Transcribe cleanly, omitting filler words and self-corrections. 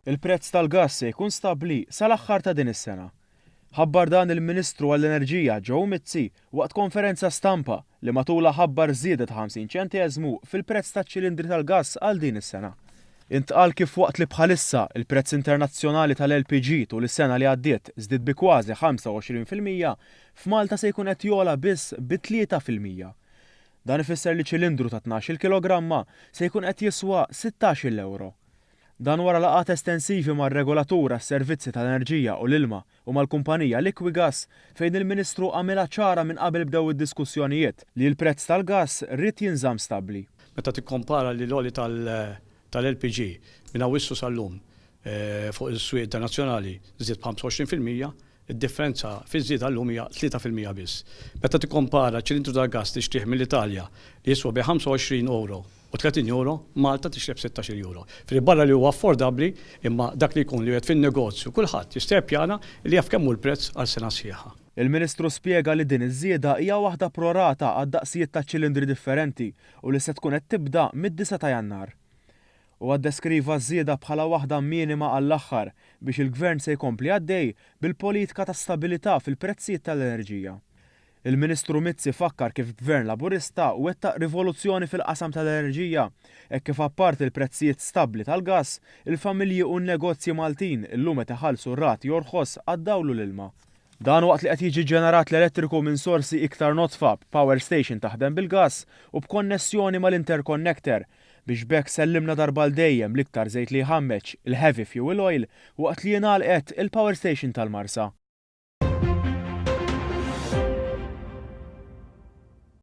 Il-prezz tal-gass se jkun stabbli sal-aħħar ta' din is-sena. Ħabbar dan il-Ministru għall-Enerġija Joe Mizzi waqt konferenza stampa li matula ħabbar żieda ta' 50 ċenteżmu fil-prezz taċ-ċilindri tal-gass għal din is-sena. Intqal kif waqt li bħalissa il-prezz internazzjonali tal-LPG tul is-sena li għaddiet żdied bi kważi 25%, f'Malta se jkun qed jogħla biss bi 3%. Dan ifisser li ċilindru ta' 12 kilogramma se jkun qed jiswa 16 euro. Dan wara laqgħat estensivi mar-regolatura s-servizzi tal-enerġija u l-ilma u mal-kumpanija Liquigas fejn il-Ministru għamilha ċara minn qabel bdew id-diskussjonijiet li l-prezz tal-gass rrid jinżamm stabbli. Meta tikkompara li l-oli tal-LPG minn awissu sal-lum fuq is-swieq internazzjonali żied b'25%, id-differenza fiż-żieda llum hija 3% biss. Meta tikkompara ċilindru tal-gass tixtrih mill-Italja li jiswa bi 25 euro u 30 euro, Malta tixtrih 16 euro. Fil-barra li huwa affordabbli imma dak li jkun li qed fin-negozju kulħadd jista' jappjana li jaf kemm hu l-prezz għal sena sħiħa. Il-Ministru spjega li din iż-żieda hija waħda prorata għad-daqsijiet ta' ċilindri differenti u li se tkun qed tibda mid-9 ta' Jannar. U għaddeskriva żieda bħala waħda minima għall-aħħar biex il-Gvern se jkompli għaddej bil-politika ta' stabilità fil-prezzijiet tal-enerġija. Il-Ministru Mizzi fakkar kif Gvern Laburista wettaq rivoluzzjoni fil-qasam tal-enerġija hekk kif apparti il-prezzijiet stabbli tal-gass, il-familji u n-negozji Maltin illum qed iħallsu rati jorħos għad-dawlu l-ilma. Dan waqt li qed jiġi ġenerat l-elettriku minn sorsi iktar notfa Power Station taħdem bil-gass u b'konnessjoni mal-interconnector biex bekk sellimna darba l-dejjem l-iktar żejt li jħammeġ il-heavy fuel oil waqt li jingħalqet il-Power Station tal-Marsa.